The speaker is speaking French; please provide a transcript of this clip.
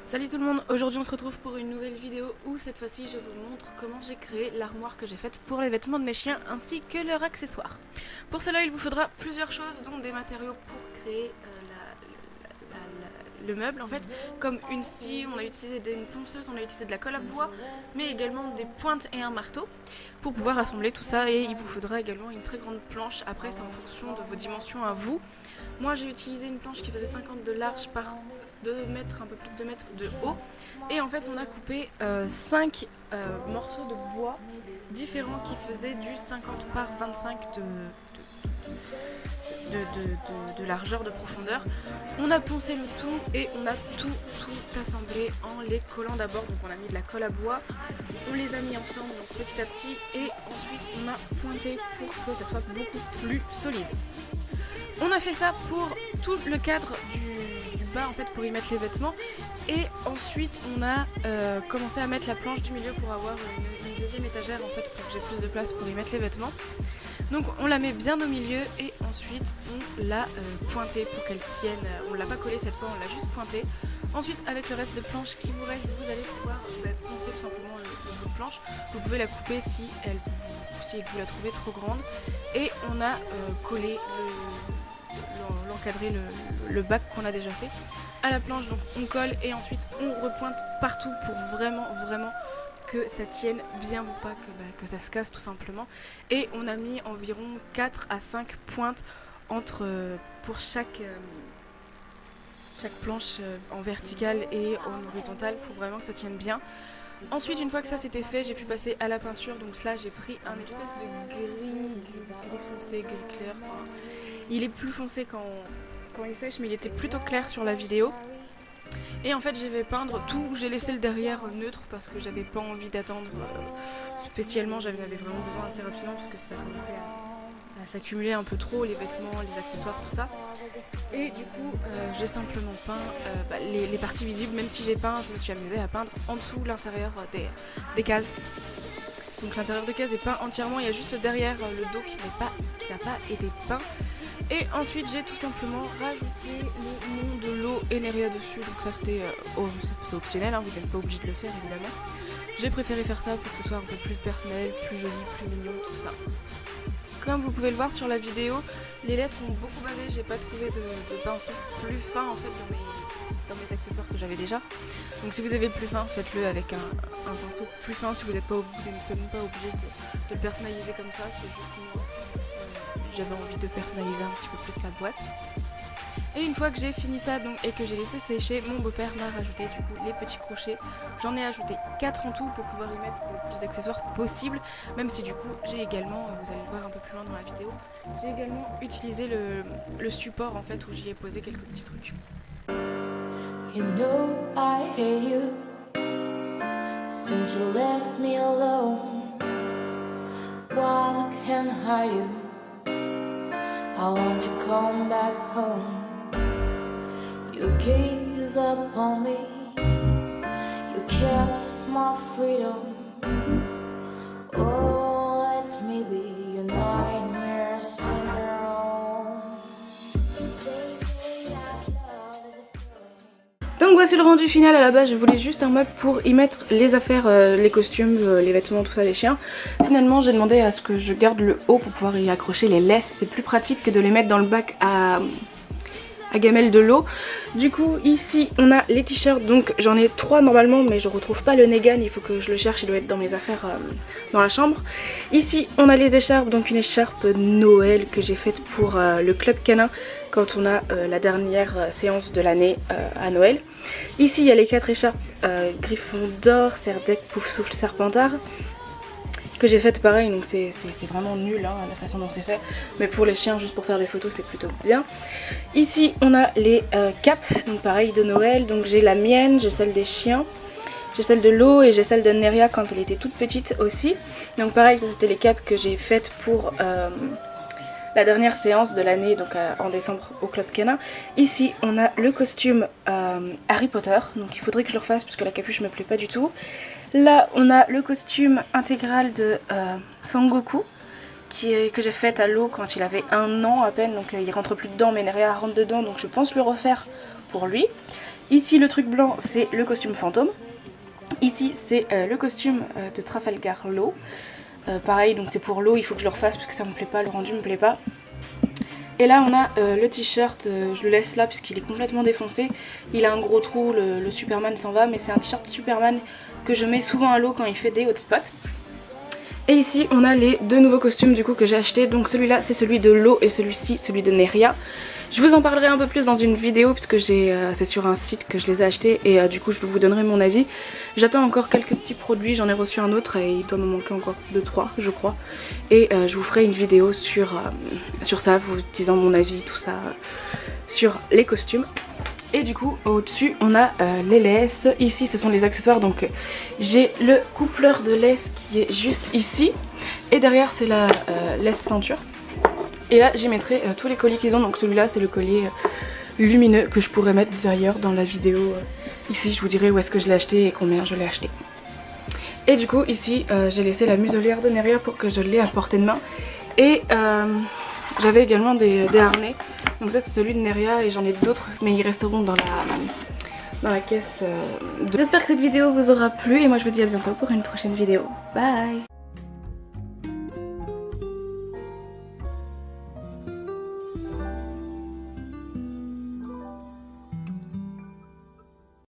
Salut tout le monde, aujourd'hui on se retrouve pour une nouvelle vidéo où cette fois-ci je vous montre comment j'ai créé l'armoire que j'ai faite pour les vêtements de mes chiens ainsi que leurs accessoires. Pour cela il vous faudra plusieurs choses dont des matériaux pour créer le meuble en fait, comme une scie, on a utilisé une ponceuse, on a utilisé de la colle à bois, mais également des pointes et un marteau pour pouvoir assembler tout ça, et il vous faudra également une très grande planche. Après c'est en fonction de vos dimensions à vous. Moi j'ai utilisé une planche qui faisait 50 de large par 2 mètres, un peu plus de 2 mètres de haut, et en fait on a coupé 5 morceaux de bois différents qui faisaient du 50 par 25 de largeur, de profondeur. On a poncé le tout et on a tout assemblé en les collant d'abord. Donc on a mis de la colle à bois, on les a mis ensemble donc petit à petit, et ensuite on a pointé pour que ça soit beaucoup plus solide. On a fait ça pour tout le cadre du bas en fait, pour y mettre les vêtements, et ensuite on a commencé à mettre la planche du milieu pour avoir une deuxième étagère en fait, pour que j'ai plus de place pour y mettre les vêtements. Donc on la met bien au milieu et ensuite on l'a pointée pour qu'elle tienne. On l'a pas collée cette fois, on l'a juste pointée. Ensuite avec le reste de planche qui vous reste, vous allez pouvoir poncer tout simplement le bout de planche. Vous pouvez la couper si vous la trouvez trop grande. Et on a collé l'encadré, le bac qu'on a déjà fait à la planche. Donc on colle et ensuite on repointe partout pour vraiment que ça tienne bien, ou pas que ça se casse tout simplement. Et on a mis environ 4 à 5 pointes pour chaque planche en verticale et en horizontale, pour vraiment que ça tienne bien. Ensuite, une fois que ça c'était fait, j'ai pu passer à la peinture. Donc là j'ai pris un espèce de gris foncé, gris clair. Enfin, il est plus foncé quand il sèche, mais il était plutôt clair sur la vidéo. Et en fait je vais peindre tout, j'ai laissé le derrière neutre parce que j'avais pas envie d'attendre spécialement, j'avais vraiment besoin assez rapidement parce que ça commençait à s'accumuler un peu trop, les vêtements, les accessoires, tout ça. Et du coup j'ai simplement peint les parties visibles, même si j'ai peint, je me suis amusée à peindre en dessous l'intérieur des cases. Donc l'intérieur de case est peint entièrement, il y a juste le derrière, le dos qui n'a pas été peint. Et ensuite j'ai tout simplement rajouté le nom de l'eau Eneria dessus, donc ça c'était c'est optionnel, hein, vous n'êtes pas obligé de le faire évidemment. J'ai préféré faire ça pour que ce soit un peu plus personnel, plus joli, plus mignon, tout ça. Comme vous pouvez le voir sur la vidéo, les lettres ont beaucoup bavé, j'ai pas trouvé de pinceau plus fin en fait dans mes accessoires que j'avais déjà. Donc si vous avez plus fin, faites-le avec un pinceau plus fin. Si vous n'êtes pas obligé de le personnaliser comme ça, c'est juste moi. J'avais envie de personnaliser un petit peu plus la boîte. Et une fois que j'ai fini ça et que j'ai laissé sécher, mon beau-père m'a rajouté du coup les petits crochets. J'en ai ajouté 4 en tout pour pouvoir y mettre le plus d'accessoires possible. Même si du coup j'ai également, vous allez le voir un peu plus loin dans la vidéo, j'ai également utilisé le support en fait où j'y ai posé quelques petits trucs. You know I hate you since you left me alone. While I can't hide you, I want to come back home. You gave up on me, you kept my freedom. Oh, let me be your nightmare syndrome. Donc voici le rendu final. À la base je voulais juste un meuble pour y mettre les affaires, les costumes, les vêtements, tout ça des chiens. Finalement j'ai demandé à ce que je garde le haut pour pouvoir y accrocher les laisses. C'est plus pratique que de les mettre dans le bac à gamelle de l'eau. Du coup ici on a les t-shirts, donc j'en ai 3 normalement mais je retrouve pas le Negan, il faut que je le cherche, il doit être dans mes affaires dans la chambre. Ici on a les écharpes, donc une écharpe Noël que j'ai faite pour le club canin quand on a la dernière séance de l'année à Noël. Ici il y a les 4 écharpes Gryffondor, Serdec, Poufsouffle, Serpentard que j'ai fait pareil, donc c'est vraiment nul hein, la façon dont c'est fait, mais pour les chiens, juste pour faire des photos, c'est plutôt bien. Ici on a les capes, donc pareil de Noël, donc j'ai la mienne, j'ai celle des chiens, j'ai celle de l'eau et j'ai celle de Neria quand elle était toute petite aussi. Donc pareil, ça c'était les capes que j'ai faites pour la dernière séance de l'année, donc en décembre au club canin. Ici on a le costume Harry Potter, donc il faudrait que je le refasse parce que la capuche me plaît pas du tout. Là on a le costume intégral de Sangoku que j'ai fait à l'eau quand il avait 1 an à peine, donc il rentre plus dedans mais Nerea rentre dedans, donc je pense le refaire pour lui. Ici le truc blanc c'est le costume fantôme. Ici c'est le costume de Trafalgar Law. Pareil, donc c'est pour l'eau, il faut que je le refasse parce que ça me plaît pas, le rendu me plaît pas. Et là on a le t-shirt, je le laisse là puisqu'il est complètement défoncé. Il a un gros trou, le Superman s'en va, mais c'est un t-shirt Superman que je mets souvent à l'eau quand il fait des hotspots. Et ici on a les deux nouveaux costumes du coup que j'ai achetés. Donc celui-là c'est celui de l'eau et celui-ci celui de Neria. Je vous en parlerai un peu plus dans une vidéo puisque c'est sur un site que je les ai achetés et du coup je vous donnerai mon avis. J'attends encore quelques petits produits, j'en ai reçu un autre et il doit me manquer encore 2-3 je crois. Et je vous ferai une vidéo sur ça, vous disant mon avis, tout ça, sur les costumes. Et du coup au-dessus on a les laisses. Ici ce sont les accessoires, donc j'ai le coupleur de laisse qui est juste ici. Et derrière c'est la laisse ceinture. Et là j'y mettrai tous les colliers qu'ils ont, donc celui-là c'est le collier lumineux que je pourrais mettre d'ailleurs dans la vidéo. Ici je vous dirai où est-ce que je l'ai acheté et combien je l'ai acheté. Et du coup ici j'ai laissé la muselière de Neria pour que je l'ai à portée de main. Et j'avais également des harnais. Donc ça c'est celui de Neria et j'en ai d'autres mais ils resteront dans la caisse. J'espère que cette vidéo vous aura plu et moi je vous dis à bientôt pour une prochaine vidéo. Bye.